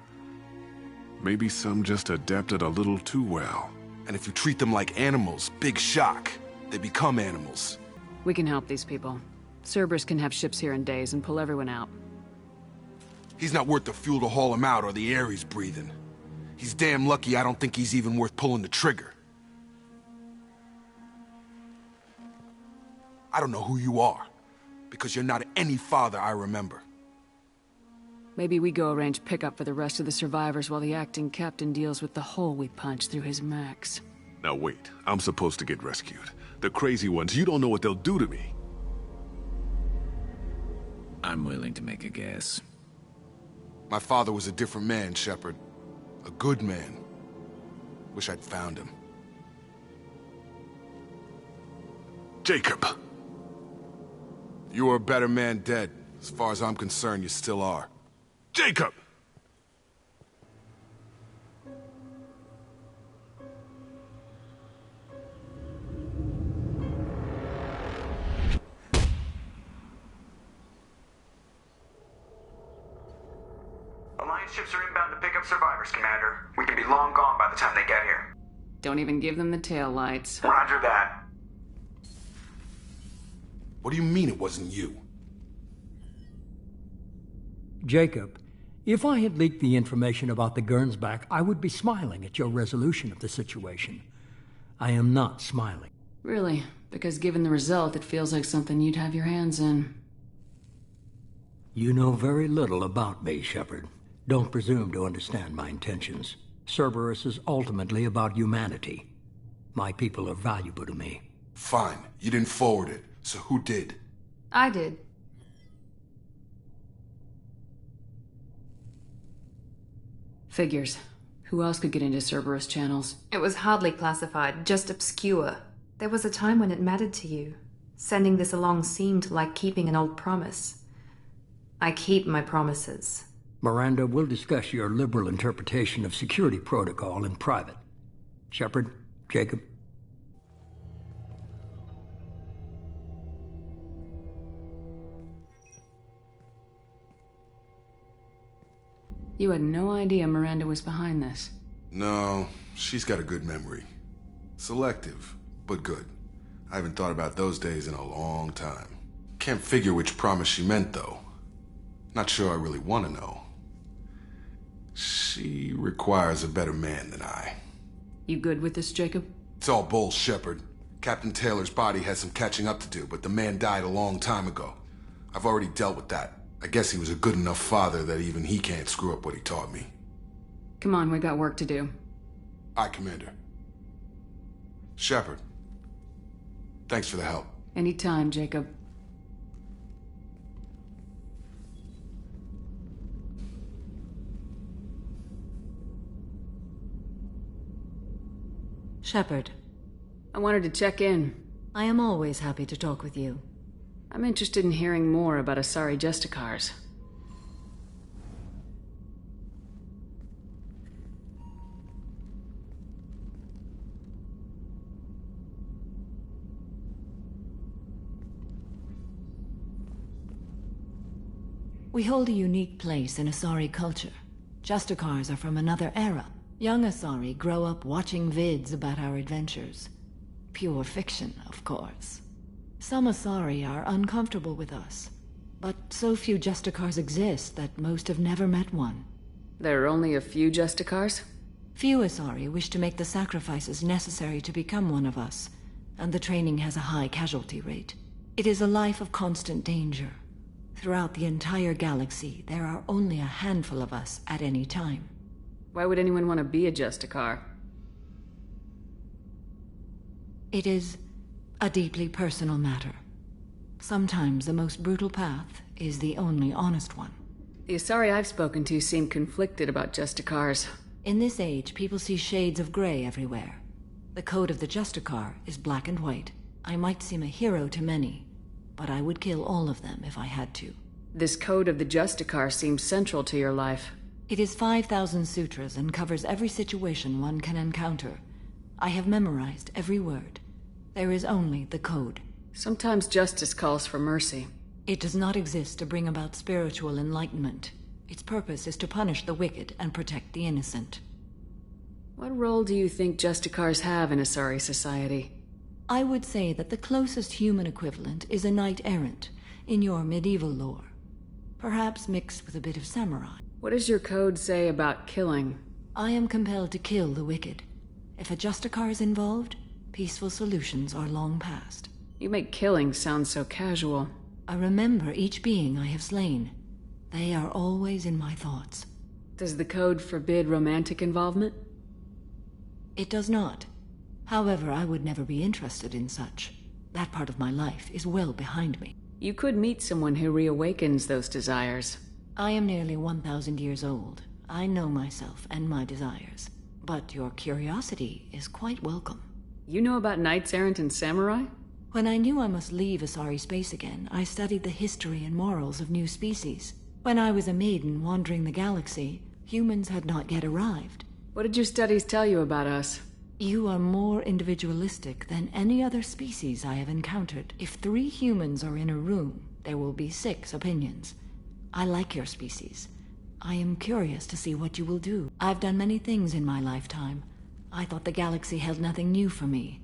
Maybe some just adapted a little too well. And if you treat them like animals, big shock. They become animals. We can help these people. Cerberus can have ships here in days and pull everyone out. He's not worth the fuel to haul him out or the air he's breathing. He's damn lucky I don't think he's even worth pulling the trigger. I don't know who you are, because you're not any father I remember. Maybe we go arrange pickup for the rest of the survivors while the acting captain deals with the hole we punched through his max. Now wait, I'm supposed to get rescued. The crazy ones, you don't know what they'll do to me. I'm willing to make a guess. My father was a different man, Shepard. A good man. Wish I'd found him. Jacob! You were a better man dead. As far as I'm concerned, you still are. Jacob! ships are inbound to pick up survivors, Commander. We can be long gone by the time they get here. Don't even give them the tail lights. Roger that. What do you mean it wasn't you? Jacob, if I had leaked the information about the Gernsback, I would be smiling at your resolution of the situation. I am not smiling. Really? Because given the result, it feels like something you'd have your hands in. You know very little about me, Shepard. Don't presume to understand my intentions. Cerberus is ultimately about humanity. My people are valuable to me. Fine. You didn't forward it, so who did? I did. Figures. Who else could get into Cerberus channels? It was hardly classified, just obscure. There was a time when it mattered to you. Sending this along seemed like keeping an old promise. I keep my promises. Miranda, we'll discuss your liberal interpretation of security protocol in private. Shepard, Jacob. You had no idea Miranda was behind this. No, she's got a good memory. Selective, but good. I haven't thought about those days in a long time. Can't figure which promise she meant, though. Not sure I really want to know. She requires a better man than I. You good with this, Jacob? It's all bull, Shepard. Captain Taylor's body has some catching up to do, but the man died a long time ago. I've already dealt with that. I guess he was a good enough father that even he can't screw up what he taught me. Come on, we got work to do. Aye, Commander. Shepard. Thanks for the help. Anytime, Jacob. Shepard. I wanted to check in. I am always happy to talk with you. I'm interested in hearing more about Asari Justicars. We hold a unique place in Asari culture. Justicars are from another era. Young Asari grow up watching vids about our adventures. Pure fiction, of course. Some Asari are uncomfortable with us, but so few Justicars exist that most have never met one. There are only a few Justicars? Few Asari wish to make the sacrifices necessary to become one of us, and the training has a high casualty rate. It is a life of constant danger. Throughout the entire galaxy, there are only a handful of us at any time. Why would anyone want to be a Justicar? It is a deeply personal matter. Sometimes the most brutal path is the only honest one. The Asari I've spoken to seem conflicted about Justicars. In this age, people see shades of gray everywhere. The code of the Justicar is black and white. I might seem a hero to many, but I would kill all of them if I had to. This code of the Justicar seems central to your life. It is 5,000 sutras and covers every situation one can encounter. I have memorized every word. There is only the code. Sometimes justice calls for mercy. It does not exist to bring about spiritual enlightenment. Its purpose is to punish the wicked and protect the innocent. What role do you think Justicars have in Asari society? I would say that the closest human equivalent is a knight-errant in your medieval lore. Perhaps mixed with a bit of samurai. What does your code say about killing? I am compelled to kill the wicked. If a Justicar is involved, peaceful solutions are long past. You make killing sound so casual. I remember each being I have slain. They are always in my thoughts. Does the code forbid romantic involvement? It does not. However, I would never be interested in such. That part of my life is well behind me. You could meet someone who reawakens those desires. I am nearly 1,000 years old. I know myself and my desires. But your curiosity is quite welcome. You know about knights errant and samurai? When I knew I must leave Asari space again, I studied the history and morals of new species. When I was a maiden wandering the galaxy, humans had not yet arrived. What did your studies tell you about us? You are more individualistic than any other species I have encountered. If 3 humans are in a room, there will be 6 opinions. I like your species. I am curious to see what you will do. I've done many things in my lifetime. I thought the galaxy held nothing new for me.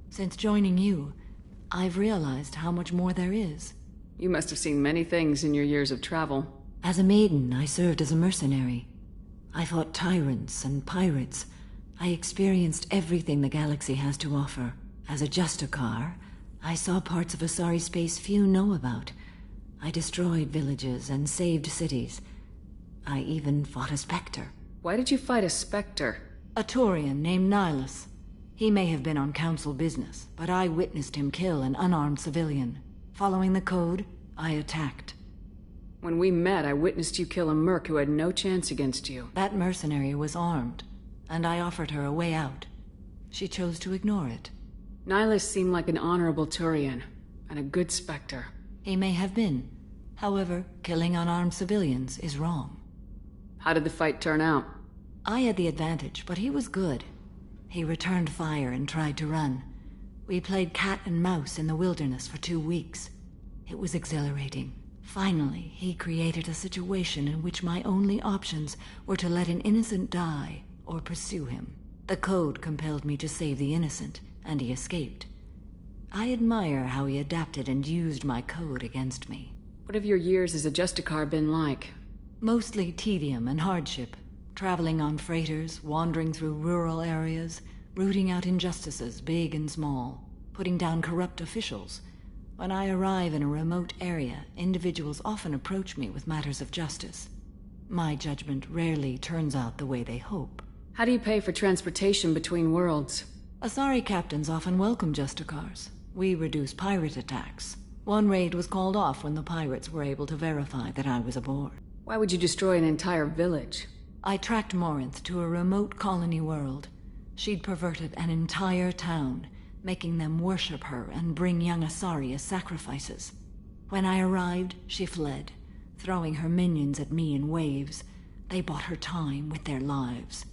Since joining you, I've realized how much more there is. You must have seen many things in your years of travel. As a maiden, I served as a mercenary. I fought tyrants and pirates. I experienced everything the galaxy has to offer. As a Justicar, I saw parts of Asari space few know about. I destroyed villages and saved cities. I even fought a Spectre. Why did you fight a Spectre? A Taurian named Nihilus. He may have been on council business, but I witnessed him kill an unarmed civilian. Following the code, I attacked. When we met, I witnessed you kill a merc who had no chance against you. That mercenary was armed, and I offered her a way out. She chose to ignore it. Nihilus seemed like an honorable Turian, and a good Spectre. He may have been. However, killing unarmed civilians is wrong. How did the fight turn out? I had the advantage, but he was good. He returned fire and tried to run. We played cat and mouse in the wilderness for 2 weeks. It was exhilarating. Finally, he created a situation in which my only options were to let an innocent die or pursue him. The code compelled me to save the innocent, and he escaped. I admire how he adapted and used my code against me. What have your years as a Justicar been like? Mostly tedium and hardship. Traveling on freighters, wandering through rural areas, rooting out injustices, big and small, putting down corrupt officials. When I arrive in a remote area, individuals often approach me with matters of justice. My judgment rarely turns out the way they hope. How do you pay for transportation between worlds? Asari captains often welcome Justicars. We reduce pirate attacks. One raid was called off when the pirates were able to verify that I was aboard. Why would you destroy an entire village? I tracked Morinth to a remote colony world. She'd perverted an entire town, making them worship her and bring young Asari as sacrifices. When I arrived, she fled, throwing her minions at me in waves. They bought her time with their lives.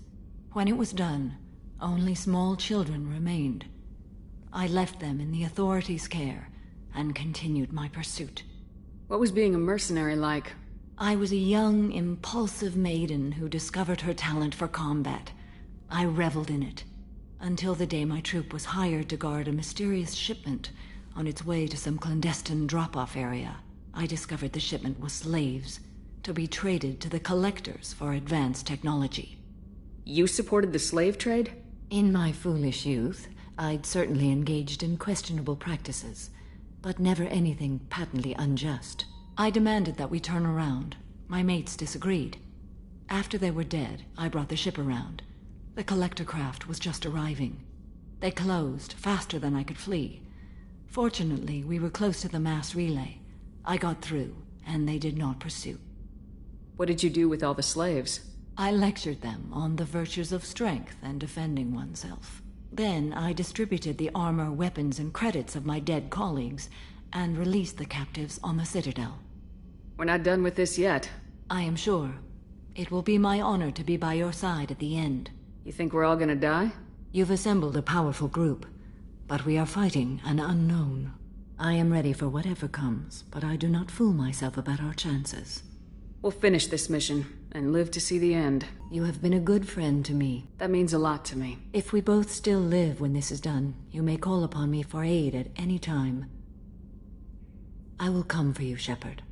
When it was done, only small children remained. I left them in the authorities' care and continued my pursuit. What was being a mercenary like? I was a young, impulsive maiden who discovered her talent for combat. I reveled in it, until the day my troop was hired to guard a mysterious shipment on its way to some clandestine drop-off area. I discovered the shipment was slaves, to be traded to the collectors for advanced technology. You supported the slave trade? In my foolish youth, I'd certainly engaged in questionable practices, but never anything patently unjust. I demanded that we turn around. My mates disagreed. After they were dead, I brought the ship around. The collector craft was just arriving. They closed faster than I could flee. Fortunately, we were close to the mass relay. I got through, and they did not pursue. What did you do with all the slaves? I lectured them on the virtues of strength and defending oneself. Then I distributed the armor, weapons, and credits of my dead colleagues, and released the captives on the Citadel. We're not done with this yet. I am sure. It will be my honor to be by your side at the end. You think we're all gonna die? You've assembled a powerful group, but we are fighting an unknown. I am ready for whatever comes, but I do not fool myself about our chances. We'll finish this mission, and live to see the end. You have been a good friend to me. That means a lot to me. If we both still live when this is done, you may call upon me for aid at any time. I will come for you, Shepard.